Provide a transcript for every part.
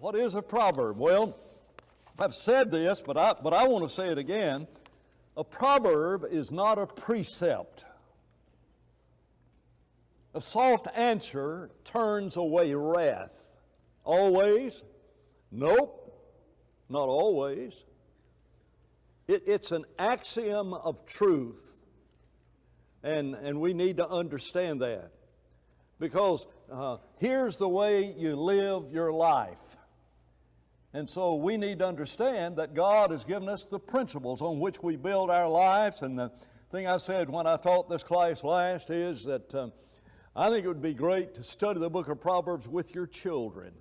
What is a proverb? Well, I've said this, but I want to say it again. A proverb is not a precept. A soft answer turns away wrath. Always? Nope, not always. It's an axiom of truth, and we need to understand that. Because here's the way you live your life. And so we need to understand that God has given us the principles on which we build our lives. And the thing I said when I taught this class last is that I think it would be great to study the book of Proverbs with your children,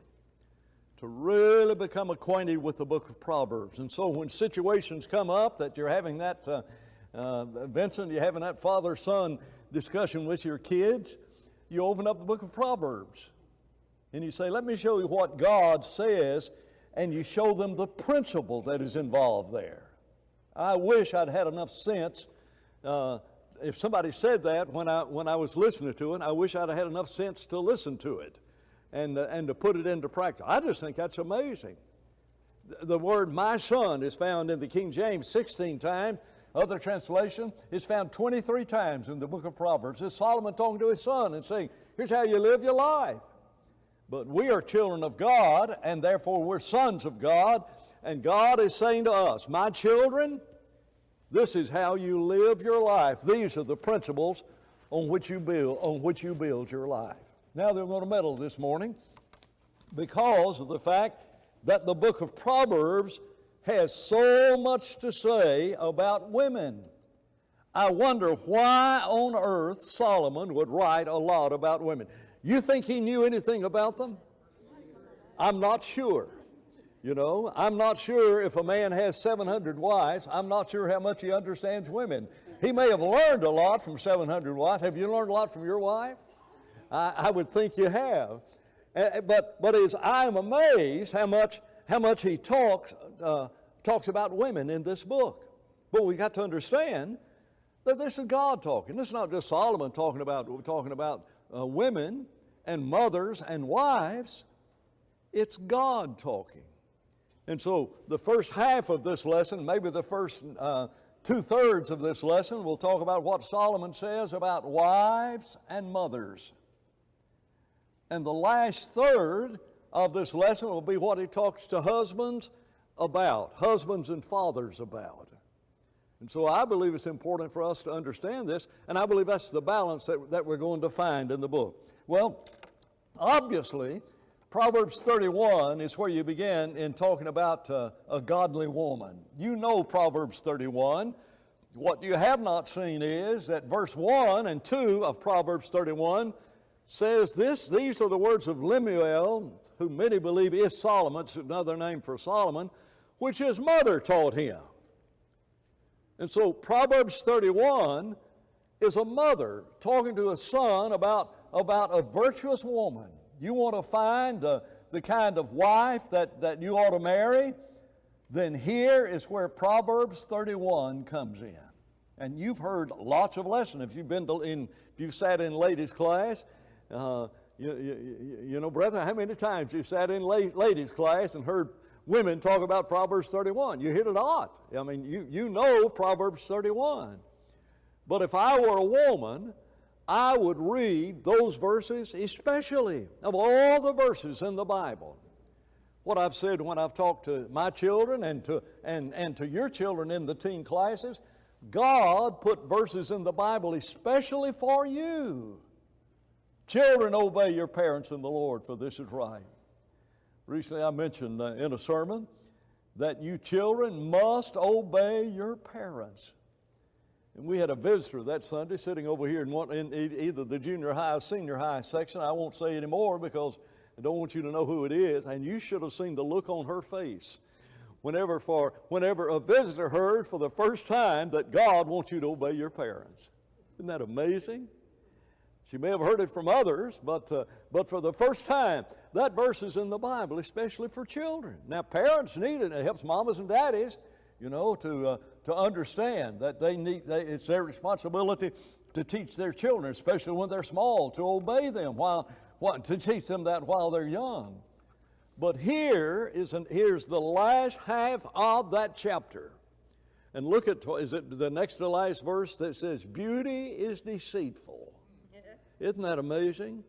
to really become acquainted with the book of Proverbs. And so when situations come up that you're having that, Vincent, you're having that father-son discussion with your kids, you open up the book of Proverbs and you say, let me show you what God says, and you show them the principle that is involved there. I wish I'd had enough sense. If somebody said that when I was listening to it, I wish I'd had enough sense to listen to it and to put it into practice. I just think that's amazing. The word "my son" is found in the King James 16 times. Other translation is found 23 times in the book of Proverbs. It's Solomon talking to his son and saying, here's how you live your life. But we are children of God, and therefore we're sons of God. And God is saying to us, my children, this is how you live your life. These are the principles on which you build your life. Now they're going to meddle this morning because of the fact that the book of Proverbs has so much to say about women. I wonder why on earth Solomon would write a lot about women. You think he knew anything about them? I'm not sure. You know, I'm not sure if a man has 700 wives. I'm not sure how much he understands women. He may have learned a lot from 700 wives. Have you learned a lot from your wife? I would think you have. But as I'm amazed how much he talks about women in this book. But we got to understand that this is God talking. This is not just Solomon talking about women and mothers and wives. It's God talking. And so the first half of this lesson, maybe the first two-thirds of this lesson, we'll talk about what Solomon says about wives and mothers. And the last third of this lesson will be what he talks to husbands and fathers about. And so I believe it's important for us to understand this, and I believe that's the balance that we're going to find in the book. Well, obviously, Proverbs 31 is where you begin in talking about a godly woman. You know Proverbs 31. What you have not seen is that verse 1 and 2 of Proverbs 31 says this: these are the words of Lemuel, who many believe is Solomon. It's another name for Solomon, which his mother taught him. And so Proverbs 31 is a mother talking to a son about a virtuous woman. You want to find the kind of wife that you ought to marry, then here is where Proverbs 31 comes in. And you've heard lots of lessons. If you've sat in ladies' class, you know, brethren, how many times you sat in ladies' class and heard women talk about Proverbs 31? You hit it a lot. I mean, you know Proverbs 31. But if I were a woman, I would read those verses, especially of all the verses in the Bible. What I've said when I've talked to my children and to your children in the teen classes, God put verses in the Bible especially for you. Children, obey your parents in the Lord, for this is right. Recently I mentioned in a sermon that you children must obey your parents. And we had a visitor that Sunday sitting over here in either the junior high or senior high section. I won't say anymore because I don't want you to know who it is. And you should have seen the look on her face whenever a visitor heard for the first time that God wants you to obey your parents. Isn't that amazing? She may have heard it from others, but for the first time, that verse is in the Bible, especially for children. Now, parents need it. It helps mamas and daddies, you know, to understand that it's their responsibility to teach their children, especially when they're small, to obey them to teach them that while they're young. But here's the last half of that chapter. And look at, is it the next to last verse that says, beauty is deceitful. Isn't that amazing?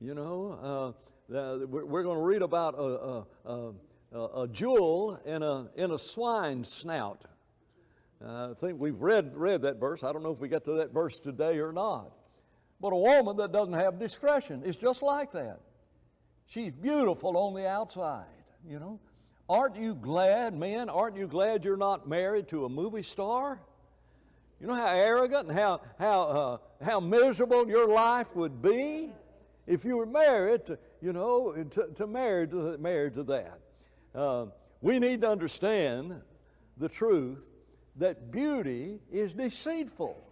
You know, we're going to read about a jewel in a swine's snout. I think we've read that verse. I don't know if we got to that verse today or not. But a woman that doesn't have discretion is just like that. She's beautiful on the outside, you know. Aren't you glad, men, aren't you glad you're not married to a movie star? You know how arrogant and how miserable your life would be if you were married to, you know, married to that. We need to understand the truth that beauty is deceitful.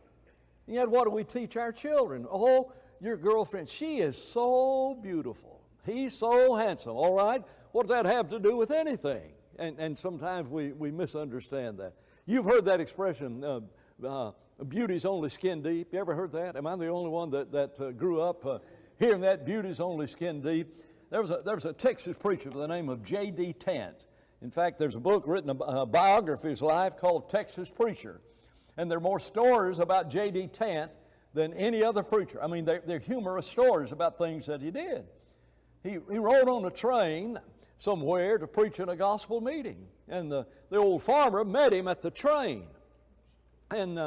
And yet what do we teach our children? Oh, your girlfriend, she is so beautiful. He's so handsome, all right? What does that have to do with anything? And sometimes we misunderstand that. You've heard that expression, beauty's only skin deep. You ever heard that? Am I the only one that grew up hearing that, beauty's only skin deep? There was a Texas preacher by the name of J.D. Tant. In fact, there's a book written, a biography of his life called Texas Preacher. And there are more stories about J.D. Tant than any other preacher. I mean, they're humorous stories about things that he did. He rode on a train somewhere to preach in a gospel meeting. And the old farmer met him at the train. And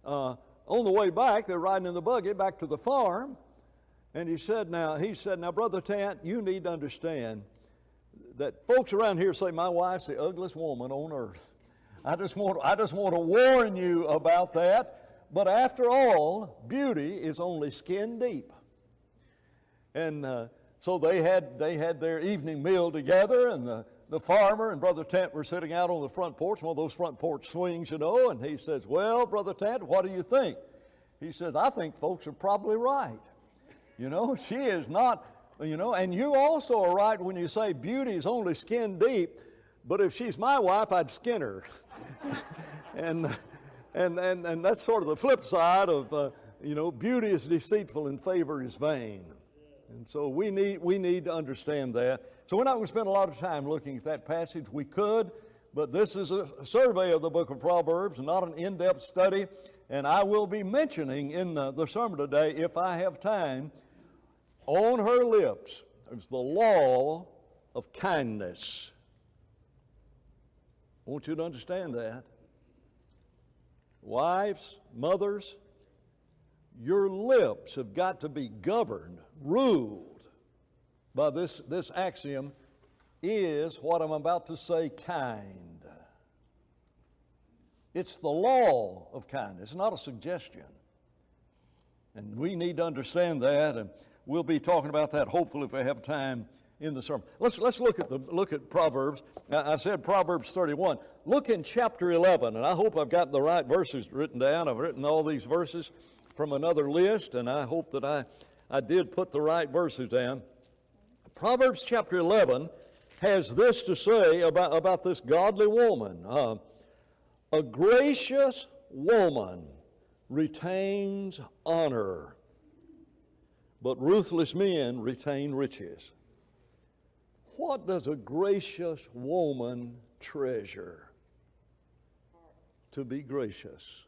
on the way back, they're riding in the buggy back to the farm. And he said, now, Brother Tant, you need to understand that folks around here say my wife's the ugliest woman on earth. I just want to warn you about that. But after all, beauty is only skin deep. And so they had their evening meal together, and the farmer and Brother Tant were sitting out on the front porch, one of those front porch swings, you know, and he says, well, Brother Tant, what do you think? He says, I think folks are probably right. You know, she is not, you know, and you also are right when you say beauty is only skin deep, but if she's my wife, I'd skin her. and that's sort of the flip side of, you know, beauty is deceitful and favor is vain. And so we need to understand that. So we're not going to spend a lot of time looking at that passage. We could, but this is a survey of the book of Proverbs, not an in-depth study. And I will be mentioning in the sermon today, if I have time, on her lips is the law of kindness. I want you to understand that. Wives, mothers, your lips have got to be governed, ruled by this axiom, is what I'm about to say kind. It's the law of kindness, not a suggestion. And we need to understand that, and we'll be talking about that hopefully if we have time in the sermon. Let's look at Proverbs. I said Proverbs 31. Look in chapter 11, and I hope I've got the right verses written down. I've written all these verses from another list, and I hope that I did put the right verses down. Proverbs chapter 11 has this to say about this godly woman. A gracious woman retains honor, but ruthless men retain riches. What does a gracious woman treasure? To be gracious.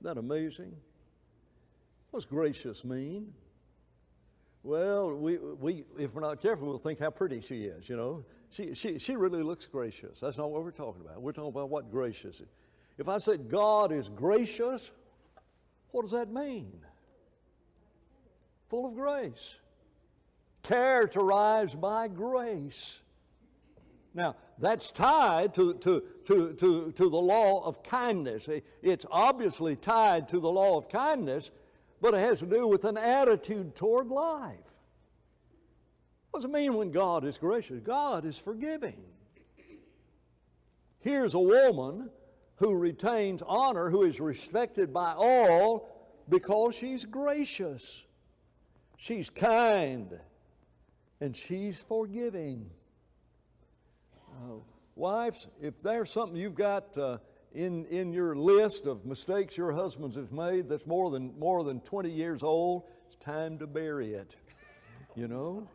Isn't that amazing? What's gracious mean? Well, we if we're not careful, we'll think how pretty she is, you know. She really looks gracious. That's not what we're talking about. We're talking about what gracious is. If I said God is gracious, what does that mean? Full of grace. Characterized by grace. Now, that's tied to the law of kindness. It's obviously tied to the law of kindness, but it has to do with an attitude toward life. What does it mean when God is gracious? God is forgiving. Here's a woman who retains honor, who is respected by all because she's gracious. She's kind, and she's forgiving. Wives, if there's something you've got in your list of mistakes your husbands have made that's more than 20 years old, it's time to bury it. You know,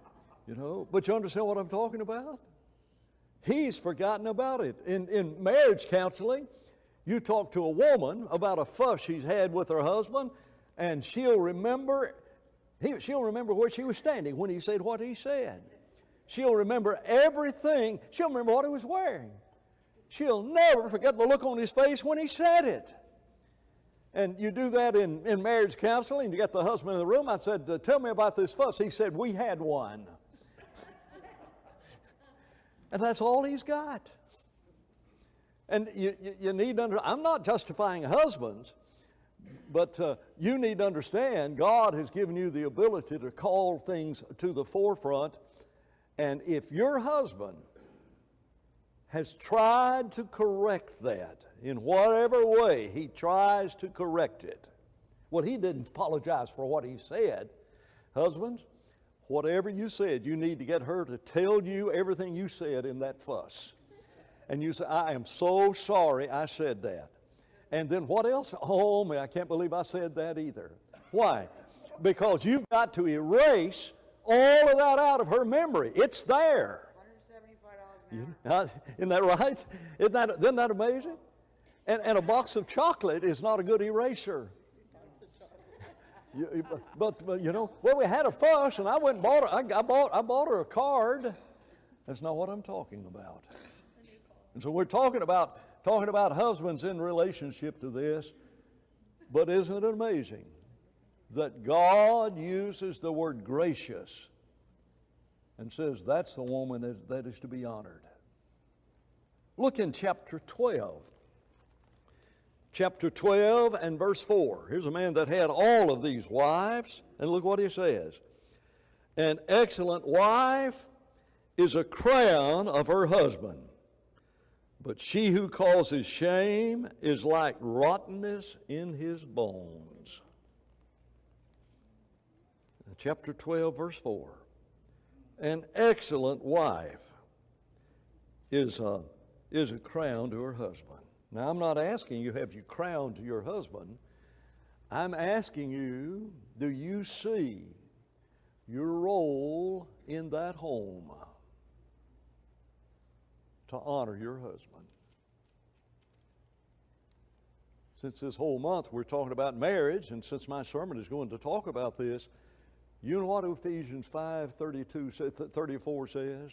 You know, but you understand what I'm talking about? He's forgotten about it. In marriage counseling, you talk to a woman about a fuss she's had with her husband, and she'll remember where she was standing when he said what he said. She'll remember everything. She'll remember what he was wearing. She'll never forget the look on his face when he said it. And you do that in marriage counseling. You get the husband in the room. I said, tell me about this fuss. He said, we had one. And that's all he's got. And you need to understand, I'm not justifying husbands, but you need to understand God has given you the ability to call things to the forefront. And if your husband has tried to correct that in whatever way he tries to correct it, well, he didn't apologize for what he said. Husbands, whatever you said, you need to get her to tell you everything you said in that fuss. And you say, I am so sorry I said that. And then what else? Oh, man, I can't believe I said that either. Why? Because you've got to erase all of that out of her memory. It's there. $175 Isn't that right? Isn't that amazing? And a box of chocolate is not a good eraser. But you know, well, we had a fuss, and I went and bought her. I bought her a card. That's not what I'm talking about. And so we're talking about husbands in relationship to this. But isn't it amazing that God uses the word gracious and says that's the woman that is to be honored? Look in chapter 12. Chapter 12 and verse 4. Here's a man that had all of these wives, and look what he says. An excellent wife is a crown of her husband, but she who causes shame is like rottenness in his bones. Chapter 12, verse 4. An excellent wife is a crown to her husband. Now, I'm not asking you, have you crowned your husband? I'm asking you, do you see your role in that home to honor your husband? Since this whole month we're talking about marriage, and since my sermon is going to talk about this, you know what Ephesians 5:34 says?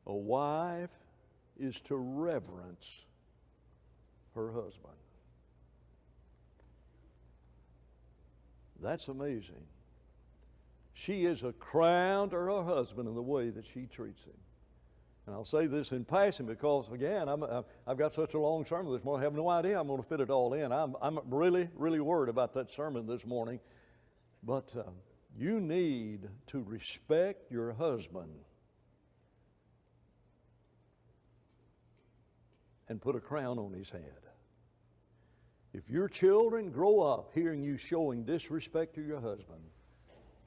A wife is to reverence her husband. That's amazing. She is a crown to her husband in the way that she treats him. And I'll say this in passing because, again, I've got such a long sermon this morning. I have no idea I'm going to fit it all in. I'm really, really worried about that sermon this morning. But you need to respect your husband and put a crown on his head. If your children grow up hearing you showing disrespect to your husband,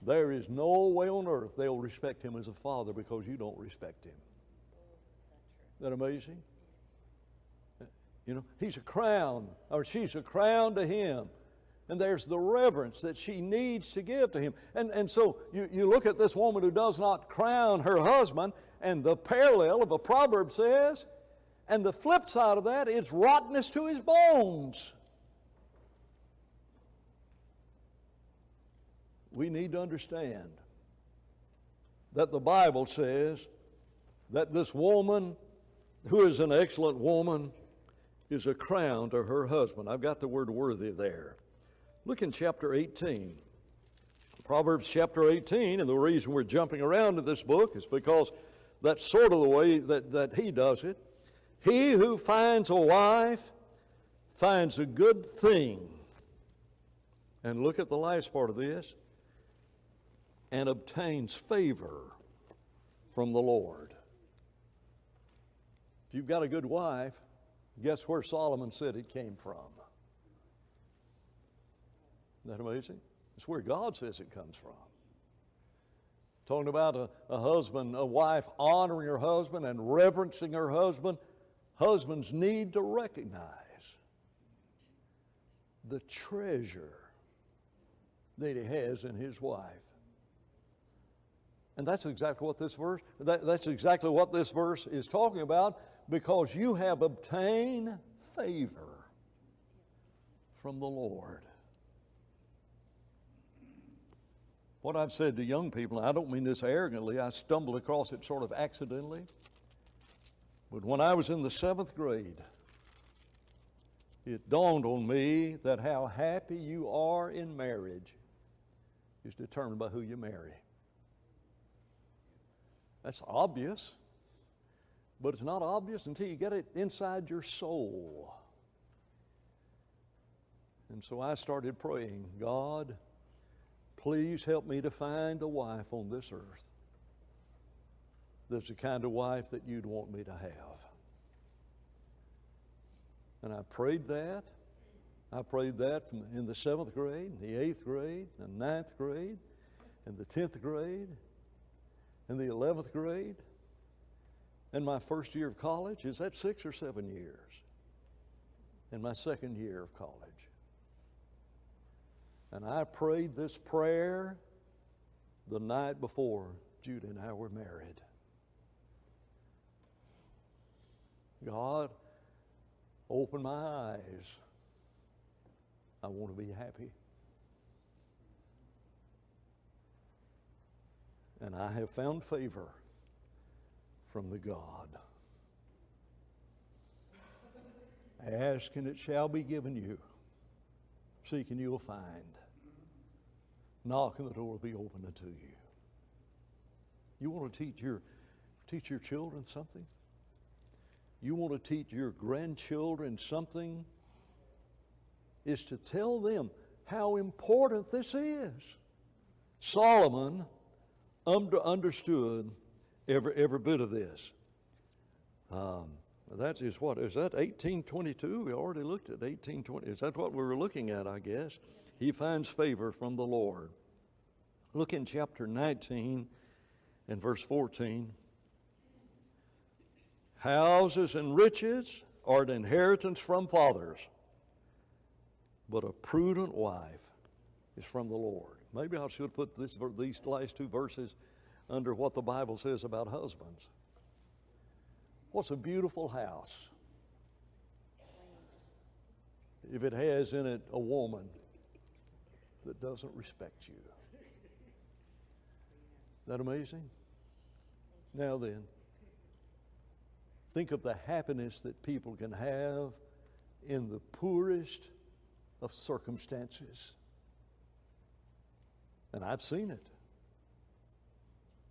there is no way on earth they'll respect him as a father because you don't respect him. Isn't that amazing? You know, he's a crown, or she's a crown to him. And there's the reverence that she needs to give to him. And so you look at this woman who does not crown her husband, and the parallel of a proverb says, and the flip side of that is rottenness to his bones. We need to understand that the Bible says that this woman, who is an excellent woman, is a crown to her husband. I've got the word worthy there. Look in chapter 18. Proverbs chapter 18, and the reason we're jumping around to this book is because that's sort of the way that he does it. He who finds a wife finds a good thing. And look at the last part of this. And obtains favor from the Lord. If you've got a good wife, guess where Solomon said it came from? Isn't that amazing? It's where God says it comes from. Talking about a husband, a wife honoring her husband and reverencing her husband. Husbands need to recognize the treasure that he has in his wife. And that's exactly what that's exactly what this verse is talking about, because you have obtained favor from the Lord. What I've said to young people, I don't mean this arrogantly, I stumbled across it sort of accidentally. But when I was in the 7th grade, it dawned on me that how happy you are in marriage is determined by who you marry. That's obvious, but it's not obvious until you get it inside your soul. And so I started praying, God, please help me to find a wife on this earth that's the kind of wife that you'd want me to have. And I prayed that. I prayed that in the 7th grade, the 8th grade, the 9th grade, and the 10th grade, and the 11th grade. And my first year of college, is that 6 or 7 years? And my second year of college. And I prayed this prayer the night before Judy and I were married. God, open my eyes. I want to be happy. And I have found favor from the God. Ask and it shall be given you. Seek and you will find. Knock and the door will be opened unto you. You want to teach your children something? You want to teach your grandchildren something? Is to tell them how important this is. Solomon understood every bit of this. That is what? Is that 1822? We already looked at 1820. Is that what we were looking at, I guess? He finds favor from the Lord. Look in chapter 19 and verse 14. Houses and riches are an inheritance from fathers, but a prudent wife is from the Lord. Maybe I should put these last two verses under what the Bible says about husbands. What's a beautiful house if it has in it a woman that doesn't respect you? Isn't that amazing? Now then, think of the happiness that people can have in the poorest of circumstances. And I've seen it.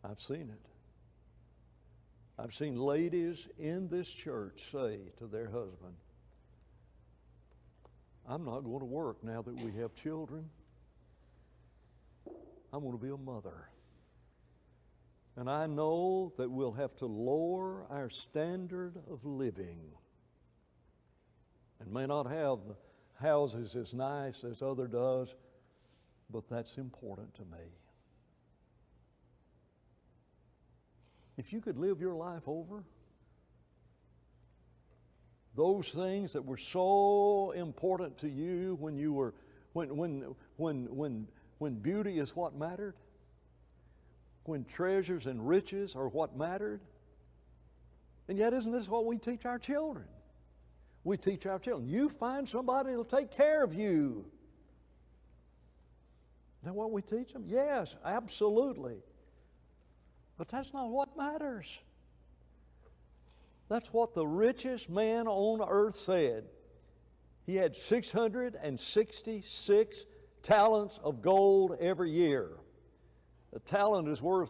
I've seen it. I've seen ladies in this church say to their husband, I'm not going to work now that we have children. I'm going to be a mother. And I know that we'll have to lower our standard of living and may not have the houses as nice as other does, but that's important to me. If you could live your life over, those things that were so important to you when you were when beauty is what mattered, when treasures and riches are what mattered. And yet, isn't this what we teach our children? We teach our children, you find somebody that'll take care of you. Is that what we teach them? Yes, absolutely. But that's not what matters. That's what the richest man on earth said. He had 666 talents of gold every year. A talent is worth,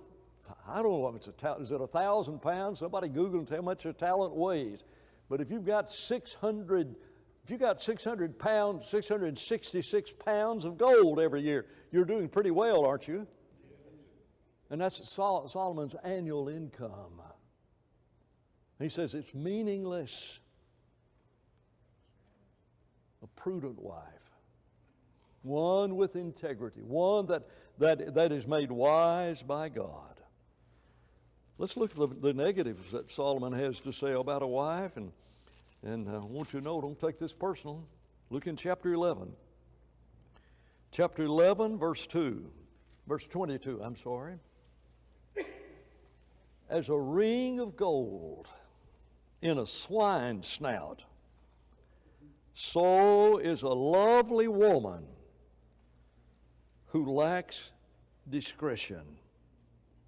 I don't know if it's a talent, is it 1,000 pounds? Somebody Google and tell how much a talent weighs. But if you've got 600 pounds, 666 pounds of gold every year, you're doing pretty well, aren't you? And that's Solomon's annual income. He says it's meaningless. A prudent wife, one with integrity, one that is made wise by God. Let's look at the negatives that Solomon has to say about a wife, and I want you to know, don't take this personal. Look in chapter 11. Chapter 11, verse 22, I'm sorry. as a ring of gold in a swine's snout, so is a lovely woman who lacks discretion.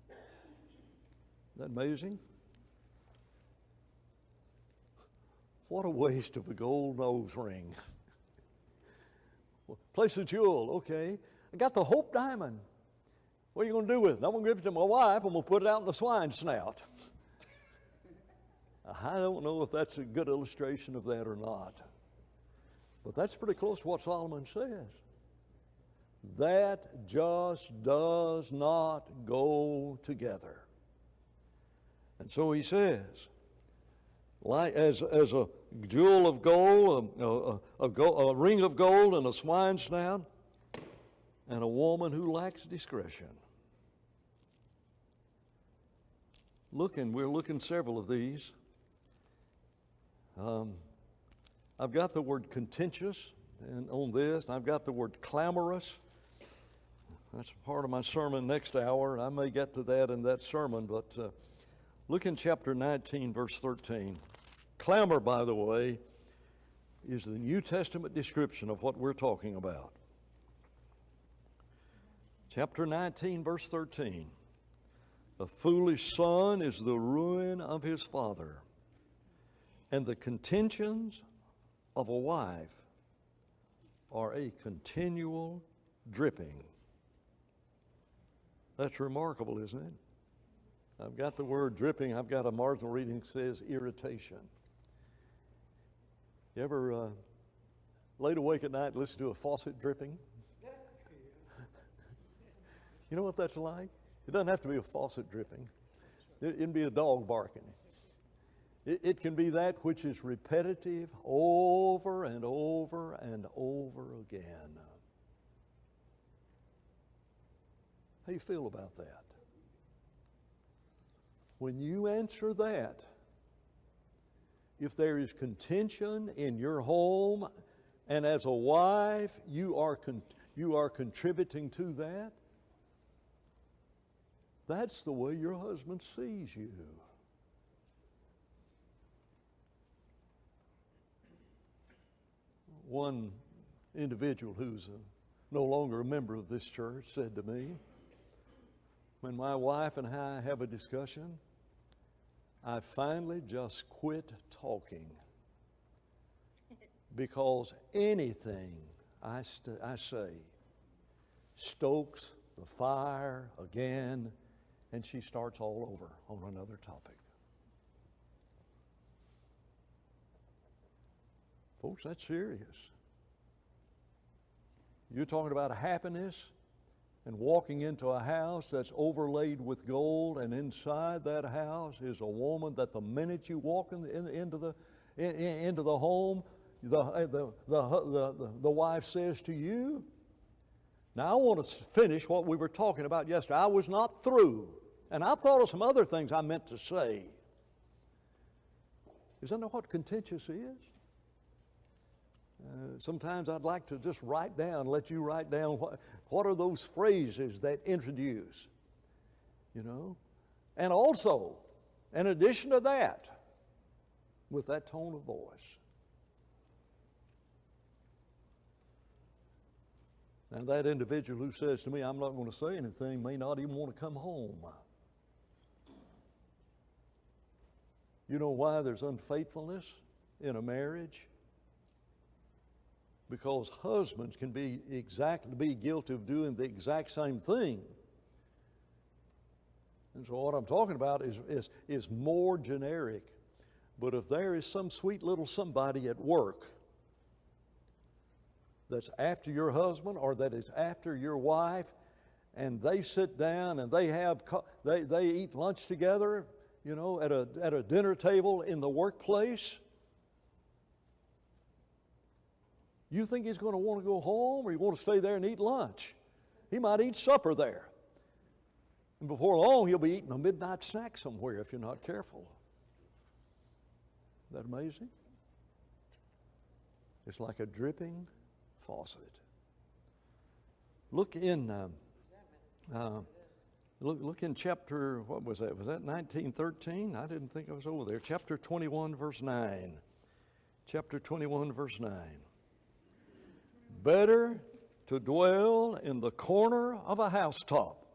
Isn't that amazing? What a waste of a gold nose ring. Place a jewel, okay. I got the Hope Diamond. What are you going to do with it? I'm going to give it to my wife. I'm going to put it out in the swine's snout. I don't know if that's a good illustration of that or not. But that's pretty close to what Solomon says. That just does not go together. And so he says, like as a jewel of gold, a ring of gold and a swine's snout, and a woman who lacks discretion. We're looking several of these. I've got the word contentious and on this, and I've got the word clamorous. That's part of my sermon next hour, and I may get to that in that sermon, but look in chapter 19, verse 13. Clamor, by the way, is the New Testament description of what we're talking about. Chapter 19, verse 13. A foolish son is the ruin of his father, and the contentions of a wife are a continual dripping. That's remarkable, isn't it? I've got the word dripping. I've got a marginal reading that says irritation. You ever laid awake at night and listen to a faucet dripping? You know what that's like? It doesn't have to be a faucet dripping. It can be a dog barking. It can be that which is repetitive over and over and over again. How do you feel about that? When you answer that, if there is contention in your home, and as a wife you are contributing to that, that's the way your husband sees you. One individual who's no longer a member of this church said to me, when my wife and I have a discussion, I finally just quit talking because anything I say stokes the fire again, and she starts all over on another topic. Folks, that's serious. You're talking about happiness and walking into a house that's overlaid with gold, and inside that house is a woman that the minute you walk into the home, the wife says to you, now I want to finish what we were talking about yesterday. I was not through, and I thought of some other things I meant to say. Isn't that what contentious is? Sometimes I'd like to just let you write down what are those phrases that introduce, you know? And also, in addition to that, with that tone of voice. Now that individual who says to me, I'm not going to say anything, may not even want to come home. You know why there's unfaithfulness in a marriage? Because husbands can be guilty of doing the exact same thing. And so what I'm talking about is more generic. But if there is some sweet little somebody at work that's after your husband or that is after your wife, and they sit down and they eat lunch together, you know, at a dinner table in the workplace, you think he's going to want to go home or you want to stay there and eat lunch? He might eat supper there. And before long, he'll be eating a midnight snack somewhere if you're not careful. Isn't that amazing? It's like a dripping faucet. Look in Look in chapter, what was that? Was that 1913? I didn't think I was over there. Chapter 21, verse 9. Chapter 21, verse 9. Better to dwell in the corner of a housetop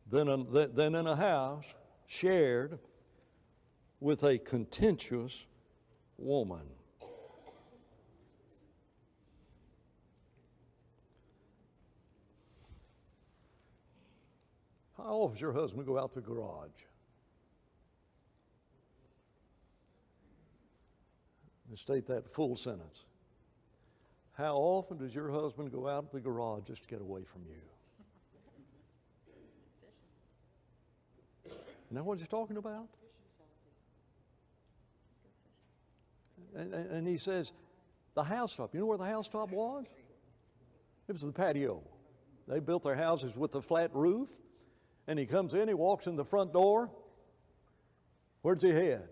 than in a house shared with a contentious woman. How often does your husband go out to the garage? Let's state that full sentence. How often does your husband go out to the garage just to get away from you? You know what he's talking about? And he says, the housetop. You know where the housetop was? It was the patio. They built their houses with a flat roof. And he comes in, he walks in the front door. Where's he head?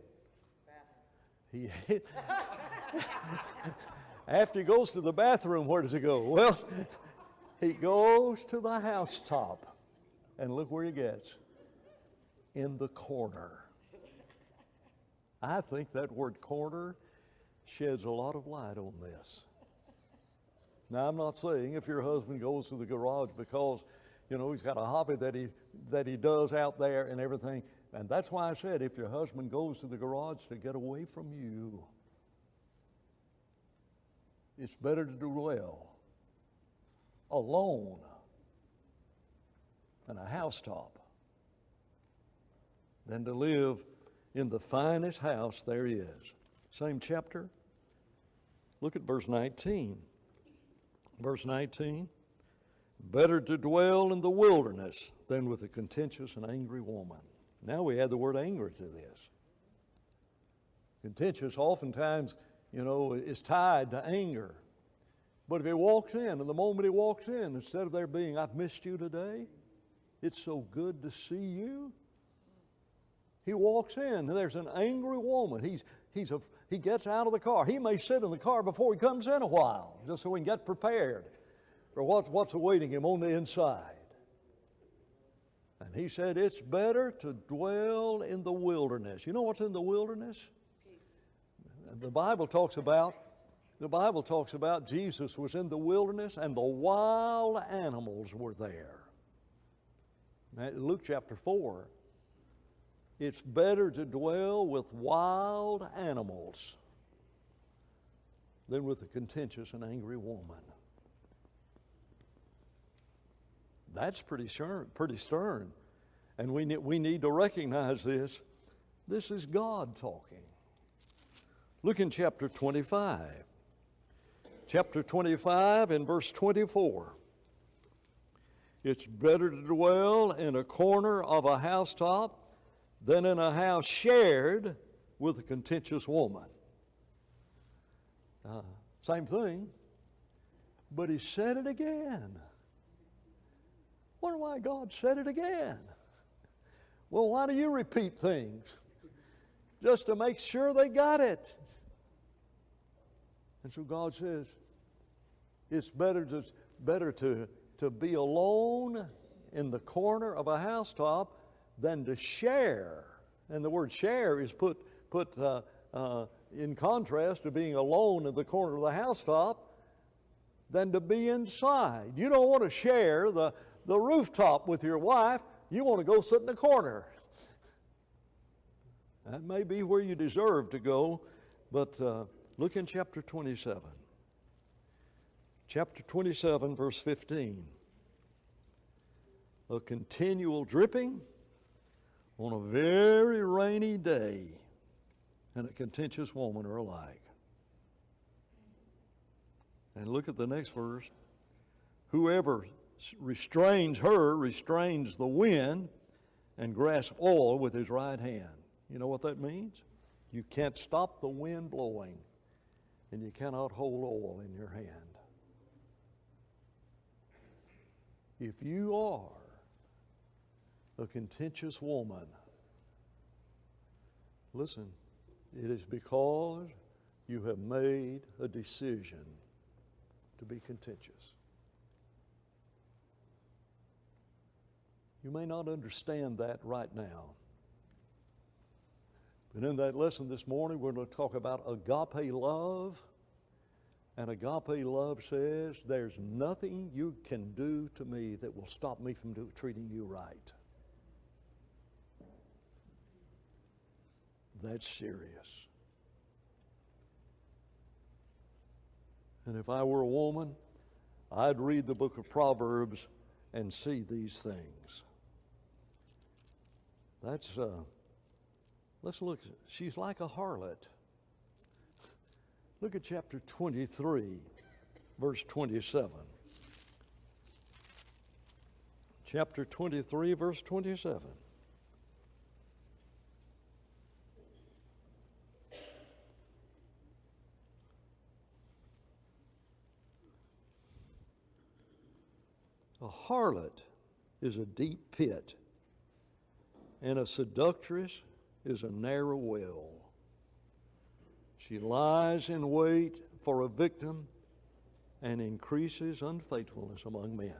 After he goes to the bathroom, where does he go? Well, he goes to the housetop. And look where he gets. In the corner. I think that word corner sheds a lot of light on this. Now, I'm not saying if your husband goes to the garage because, you know, he's got a hobby that he does out there and everything. And that's why I said if your husband goes to the garage to get away from you, it's better to dwell alone in a housetop than to live in the finest house there is. Same chapter. Look at verse 19. Verse 19. Better to dwell in the wilderness than with a contentious and angry woman. Now we add the word anger to this. Contentious oftentimes, you know, is tied to anger. But if he walks in, and the moment he walks in, instead of there being, I've missed you today, it's so good to see you, he walks in, and there's an angry woman. He gets out of the car. He may sit in the car before he comes in a while, just so he can get prepared for what's awaiting him on the inside. And he said, it's better to dwell in the wilderness. You know what's in the wilderness? Peace. The Bible talks about Jesus was in the wilderness and the wild animals were there. Now, Luke chapter 4. It's better to dwell with wild animals than with a contentious and angry woman. That's pretty stern. And we need to recognize this. This is God talking. Look in chapter 25. Chapter 25 and verse 24. It's better to dwell in a corner of a housetop than in a house shared with a contentious woman. Same thing, but he said it again. Wonder why God said it again. Well, why do you repeat things? Just to make sure they got it. And so God says, it's better to be alone in the corner of a housetop than to share. And the word share is put in contrast to being alone in the corner of the housetop than to be inside. You don't want to share the rooftop with your wife. You want to go sit in the corner. That may be where you deserve to go, but look in chapter 27. Chapter 27, verse 15. A continual dripping on a very rainy day and a contentious woman are alike. And look at the next verse. Whoever restrains her restrains the wind and grasps oil with his right hand. You know what that means? You can't stop the wind blowing, and you cannot hold oil in your hand. If you are a contentious woman, listen, it is because you have made a decision to be contentious. You may not understand that right now. But in that lesson this morning, we're going to talk about agape love. And agape love says, there's nothing you can do to me that will stop me from treating you right. That's serious. And if I were a woman, I'd read the book of Proverbs and see these things. Let's look. She's like a harlot. Look at chapter 23, verse 27. Chapter 23, verse 27. A harlot is a deep pit, and a seductress is a narrow well. She lies in wait for a victim and increases unfaithfulness among men.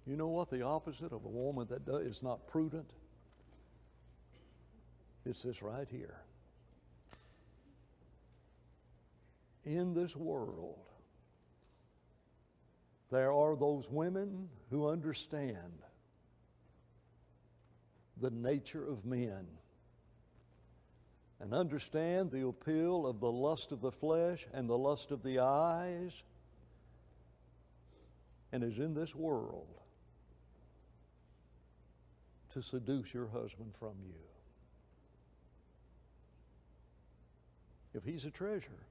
You know what the opposite of a woman that is not prudent? It's this right here. In this world, there are those women who understand the nature of men and understand the appeal of the lust of the flesh and the lust of the eyes, and is in this world to seduce your husband from you. If he's a treasure,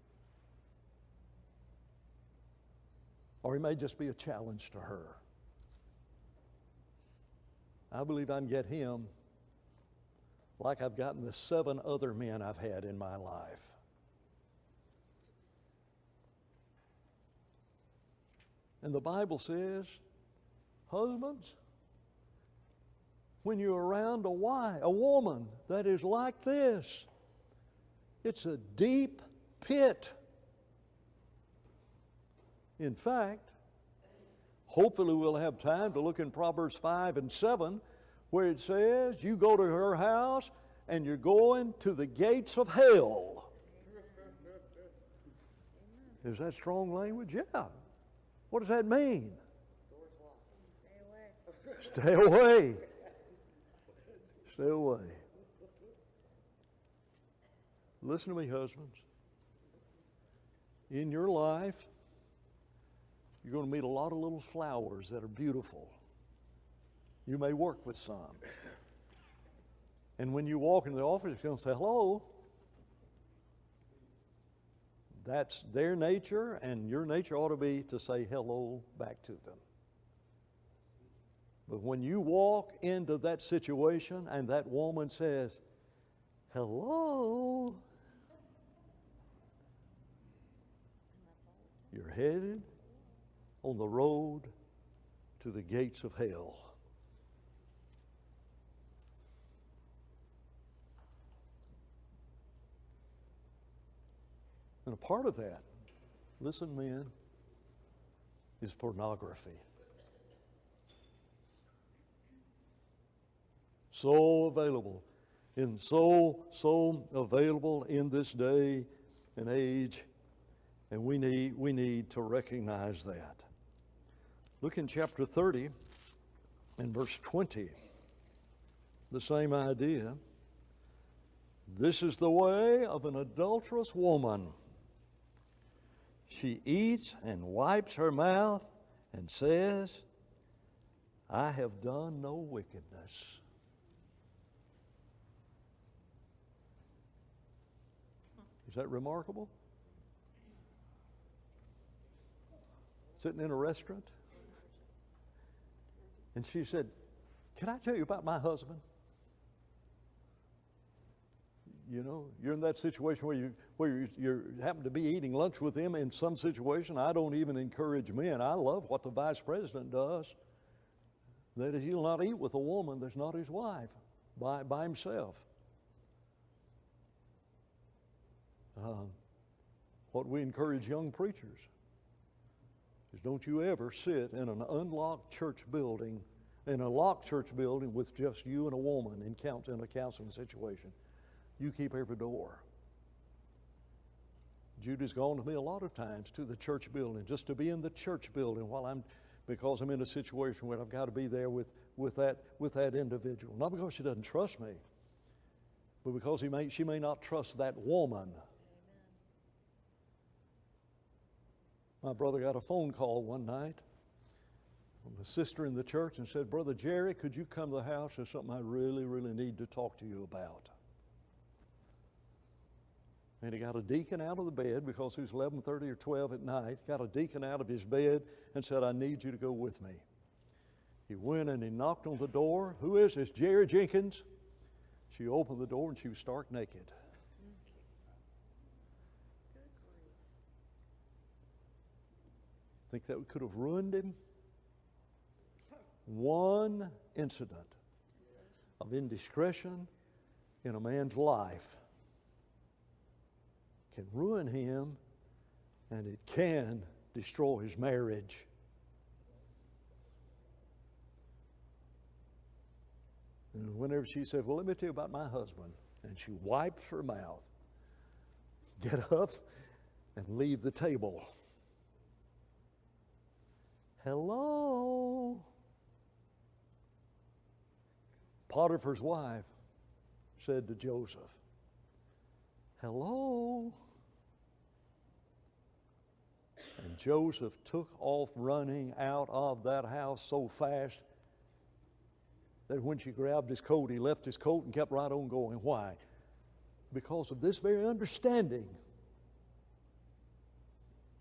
or he may just be a challenge to her, I believe I can get him like I've gotten the 7 other men I've had in my life. And the Bible says, husbands, when you're around a woman that is like this, it's a deep pit. In fact, hopefully we'll have time to look in Proverbs 5 and 7, where it says, you go to her house and you're going to the gates of hell. Is that strong language? Yeah. What does that mean? Stay away. Stay away. Listen to me, husbands. In your life, you're going to meet a lot of little flowers that are beautiful. You may work with some. And when you walk into the office, you're going to say, hello. That's their nature, and your nature ought to be to say hello back to them. But when you walk into that situation and that woman says, hello, you're headed on the road to the gates of hell. And a part of that, listen, men, is pornography. So available in this day and age, and we need to recognize that. Look in chapter 30 and verse 20. The same idea. This is the way of an adulterous woman. She eats and wipes her mouth and says, I have done no wickedness. Is that remarkable? Sitting in a restaurant, and she said, can I tell you about my husband? You know, you're in that situation where you happen to be eating lunch with him in some situation. I don't even encourage men. I love what the vice president does. That is, he'll not eat with a woman that's not his wife by himself. What we encourage young preachers is don't you ever sit in an unlocked church building, in a locked church building with just you and a woman in a counseling situation. You keep every door. Judy's gone to me a lot of times to the church building, just to be in the church building because I'm in a situation where I've got to be there with that individual. Not because she doesn't trust me, but because she may not trust that woman. My brother got a phone call one night from a sister in the church and said, "Brother Jerry, could you come to the house? There's something I really, really need to talk to you about." And he got a deacon out of the bed because it was 11:30 or 12 at night. Got a deacon out of his bed and said, "I need you to go with me." He went and he knocked on the door. "Who is this? Jerry Jenkins?" She opened the door and she was stark naked. Think that could have ruined him? One incident of indiscretion in a man's life can ruin him, and it can destroy his marriage. And whenever she said, "Well, let me tell you about my husband," and she wipes her mouth, get up and leave the table. Hello? Potiphar's wife said to Joseph, "Hello?" And Joseph took off running out of that house so fast that when she grabbed his coat, he left his coat and kept right on going. Why? Because of this very understanding.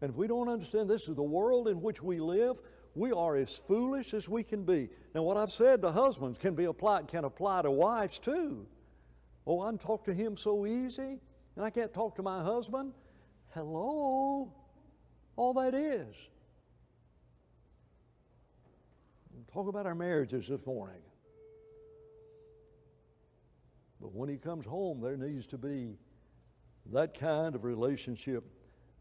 And if we don't understand this is the world in which we live, we are as foolish as we can be. Now, what I've said to husbands can apply to wives too. "Oh, I can talk to him so easy, and I can't talk to my husband." Hello? All that is. We'll talk about our marriages this morning. But when he comes home, there needs to be that kind of relationship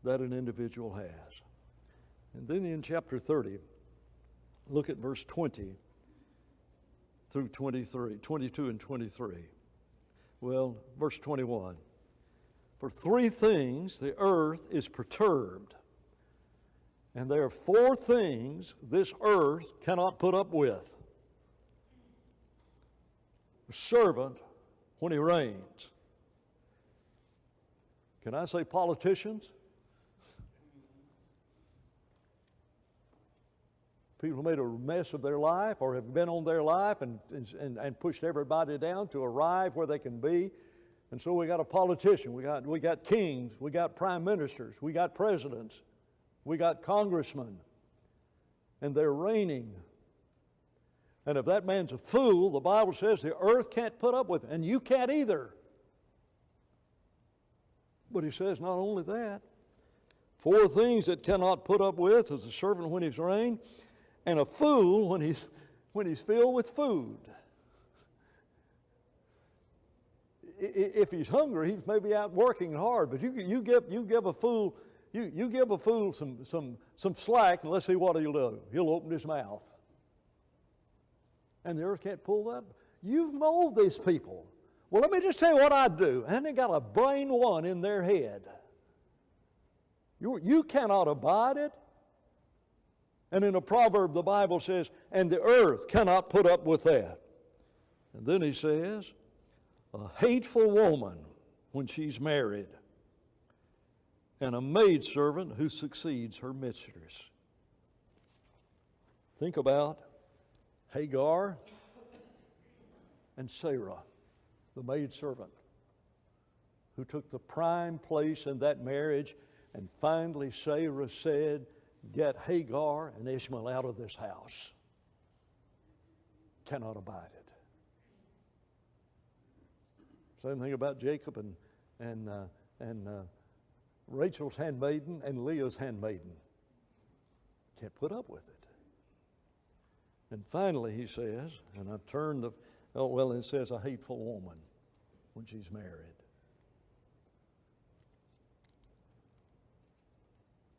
that an individual has. And then in chapter 30, look at verse 20 through 23, 22 and 23. Well, verse 21. "For 3 things the earth is perturbed, and there are 4 things this earth cannot put up with: a servant when he reigns." Can I say politicians? People who made a mess of their life or have been on their life and pushed everybody down to arrive where they can be. And so we got a politician, we got kings, we got prime ministers, we got presidents, we got congressmen, and they're reigning. And if that man's a fool, the Bible says the earth can't put up with it, and you can't either. But he says not only that, 4 things that cannot put up with is a servant when he's reigned, and a fool when he's filled with food. If he's hungry, he's maybe out working hard. But you give a fool some slack, and let's see what he'll do. He'll open his mouth, and the earth can't pull that. You've molded these people. Well, let me just tell you what I do. And they got a brain one in their head. You cannot abide it. And in a proverb, the Bible says, "And the earth cannot put up with that." And then he says, "A hateful woman when she's married, and a maidservant who succeeds her mistress." Think about Hagar and Sarah, the maidservant, who took the prime place in that marriage. And finally Sarah said, "Get Hagar and Ishmael out of this house." Cannot abide it. Same thing about Jacob and Rachel's handmaiden and Leah's handmaiden. Can't put up with it. And finally he says, and I've turned it says a hateful woman when she's married.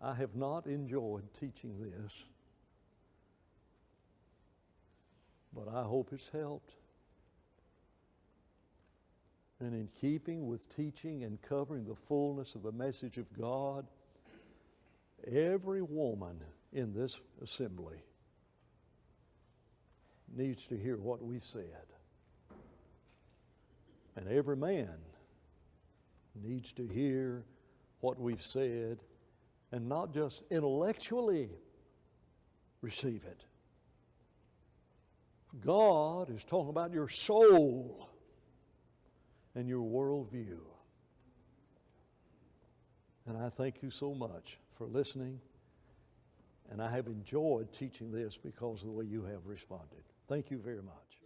I have not enjoyed teaching this, but I hope it's helped. And in keeping with teaching and covering the fullness of the message of God, every woman in this assembly needs to hear what we've said. And every man needs to hear what we've said and not just intellectually receive it. God is talking about your soul and your worldview. And I thank you so much for listening. And I have enjoyed teaching this because of the way you have responded. Thank you very much.